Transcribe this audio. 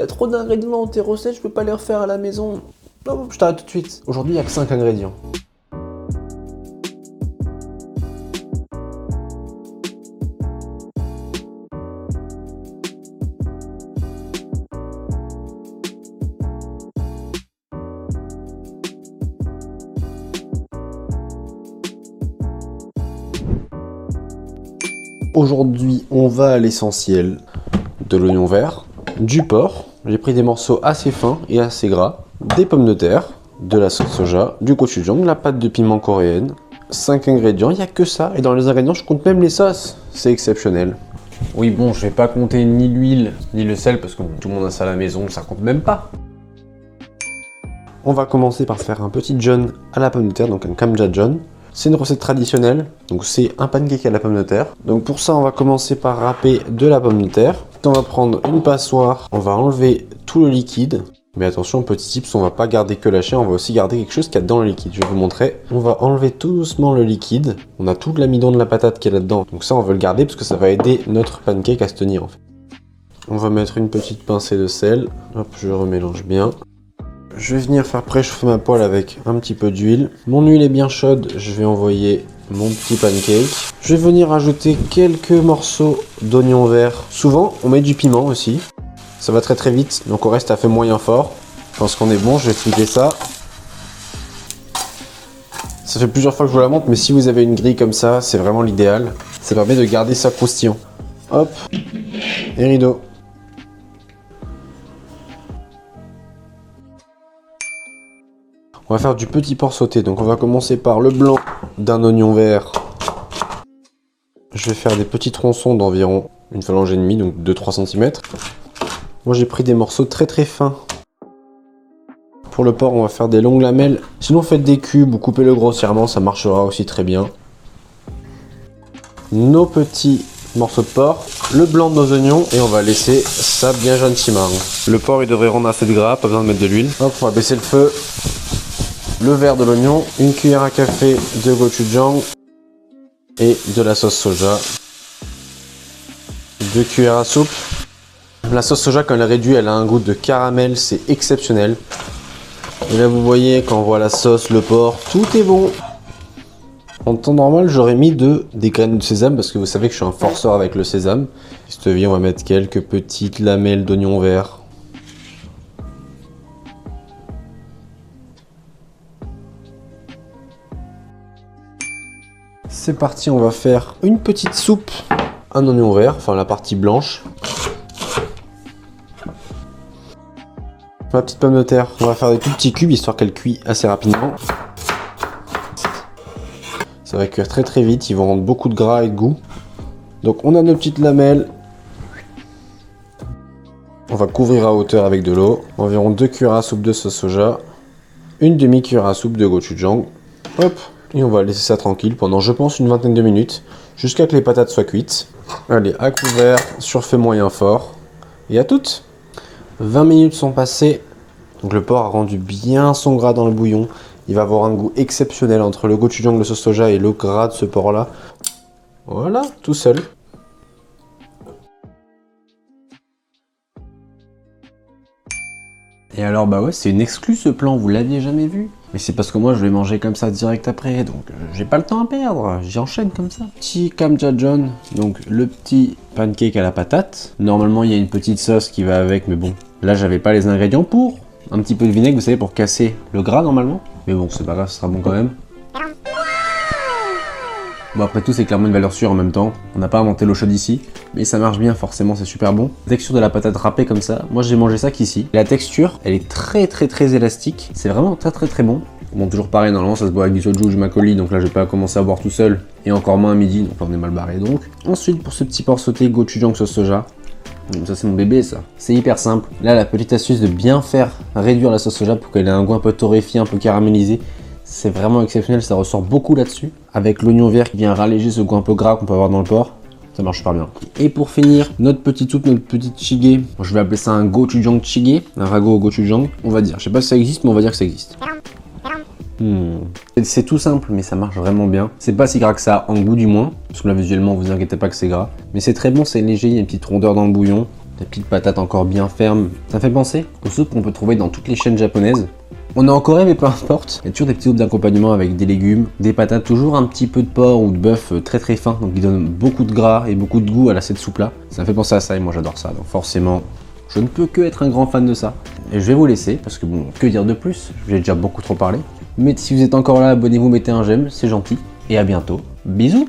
a trop d'ingrédients dans tes recettes, je peux pas les refaire à la maison. Non, je t'arrête tout de suite. Aujourd'hui, il n'y a que 5 ingrédients. Aujourd'hui, on va à l'essentiel. De l'oignon vert, du porc, j'ai pris des morceaux assez fins et assez gras, des pommes de terre, de la sauce soja, du gochujang, de la pâte de piment coréenne. 5 ingrédients, il n'y a que ça. Et dans les ingrédients, je compte même les sauces. C'est exceptionnel. Oui, bon, je vais pas compter ni l'huile, ni le sel, parce que tout le monde a ça à la maison, ça compte même pas. On va commencer par faire un petit john à la pomme de terre, donc un kamja john. C'est une recette traditionnelle, donc c'est un pancake à la pomme de terre. Donc pour ça, on va commencer par râper de la pomme de terre. On va prendre une passoire, on va enlever tout le liquide. Mais attention, petit tips, on va pas garder que la chair, on va aussi garder quelque chose qu'il y a dans le liquide. Je vais vous montrer. On va enlever tout doucement le liquide. On a tout l'amidon de la patate qui est là-dedans. Donc ça, on veut le garder parce que ça va aider notre pancake à se tenir en fait. On va mettre une petite pincée de sel. Hop, je remélange bien. Je vais venir faire préchauffer ma poêle avec un petit peu d'huile. Mon huile est bien chaude, je vais envoyer mon petit pancake. Je vais venir ajouter quelques morceaux d'oignon vert. Souvent, on met du piment aussi. Ça va très vite, donc on reste à feu moyen fort. Je pense qu'on est bon, je vais flipper ça. Ça fait plusieurs fois que je vous la montre, mais si vous avez une grille comme ça, c'est vraiment l'idéal. Ça permet de garder ça croustillant. Hop, et rideau. On va faire du petit porc sauté, donc on va commencer par le blanc d'un oignon vert. Je vais faire des petits tronçons d'environ une phalange et demie, donc 2-3 cm. Moi j'ai pris des morceaux très fins. Pour le porc, on va faire des longues lamelles. Sinon faites des cubes ou coupez-le grossièrement, ça marchera aussi très bien. Nos petits morceaux de porc, le blanc de nos oignons et on va laisser ça bien gentiment. Le porc il devrait rendre assez de gras, pas besoin de mettre de l'huile. Hop, on va baisser le feu. Le vert de l'oignon, une cuillère à café de gochujang et de la sauce soja. 2 cuillères à soupe. La sauce soja, quand elle est réduite, elle a un goût de caramel, c'est exceptionnel. Et là, vous voyez, quand on voit la sauce, le porc, tout est bon. En temps normal, j'aurais mis des graines de sésame parce que vous savez que je suis un forceur avec le sésame. Cette vie, on va mettre quelques petites lamelles d'oignon vert. C'est parti, on va faire une petite soupe, un oignon vert, enfin la partie blanche. Ma petite pomme de terre, on va faire des tout petits cubes histoire qu'elle cuit assez rapidement. Ça va cuire très vite, ils vont rendre beaucoup de gras et de goût. Donc on a nos petites lamelles. On va couvrir à hauteur avec de l'eau. Environ 2 cuillères à soupe de sauce soja. Une demi-cuillère à soupe de gochujang. Hop. Et on va laisser ça tranquille pendant, je pense, une vingtaine de minutes, jusqu'à que les patates soient cuites. Allez, à couvert, sur feu moyen fort. Et à toutes. 20 minutes sont passées. Donc le porc a rendu bien son gras dans le bouillon. Il va avoir un goût exceptionnel entre le gochujang, le sauce soja et le gras de ce porc-là. Voilà, tout seul. Et alors, bah ouais, c'est une exclue ce plan, vous l'aviez jamais vu? Mais c'est parce que moi je vais manger comme ça direct après, donc j'ai pas le temps à perdre, j'enchaîne comme ça. Petit kamja john, donc le petit pancake à la patate. Normalement il y a une petite sauce qui va avec, mais bon, là j'avais pas les ingrédients pour. Un petit peu de vinaigre, vous savez, pour casser le gras normalement. Mais bon, c'est pas grave, ce sera bon quand même. Bon, après tout, c'est clairement une valeur sûre en même temps. On n'a pas inventé l'eau chaude ici, mais ça marche bien, forcément, c'est super bon. La texture de la patate râpée comme ça, moi j'ai mangé ça qu'ici. La texture, elle est très élastique. C'est vraiment très bon. Bon, toujours pareil, normalement ça se boit avec du soju ou du makgeolli, donc là je vais pas commencer à boire tout seul. Et encore moins à midi, donc là on est mal barré donc. Ensuite, pour ce petit porc sauté gochujang sauce soja, ça c'est mon bébé ça. C'est hyper simple. Là, la petite astuce de bien faire réduire la sauce soja pour qu'elle ait un goût un peu torréfié, un peu caramélisé. C'est vraiment exceptionnel, ça ressort beaucoup là-dessus. Avec l'oignon vert qui vient ralléger ce goût un peu gras qu'on peut avoir dans le porc. Ça marche super bien. Et pour finir, notre petite soupe, notre petite chigé. Je vais appeler ça un gochujang chigé, un ragoût au gochujang. On va dire, je sais pas si ça existe, mais on va dire que ça existe. C'est tout simple, mais ça marche vraiment bien. C'est pas si gras que ça, en goût du moins. Parce que là, visuellement, vous inquiétez pas que c'est gras. Mais c'est très bon, c'est léger, il y a une petite rondeur dans le bouillon. Les petites patates encore bien fermes. Ça me fait penser aux soupes qu'on peut trouver dans toutes les chaînes japonaises. On est en Corée, mais peu importe. Il y a toujours des petits soupes d'accompagnement avec des légumes, des patates, toujours un petit peu de porc ou de bœuf très très fin, donc qui donne beaucoup de gras et beaucoup de goût à cette soupe là. Ça me fait penser à ça et moi j'adore ça, donc forcément je ne peux que être un grand fan de ça. Et je vais vous laisser parce que bon, que dire de plus, j'ai déjà beaucoup trop parlé. Mais si vous êtes encore là, abonnez-vous, mettez un j'aime, c'est gentil. Et à bientôt. Bisous!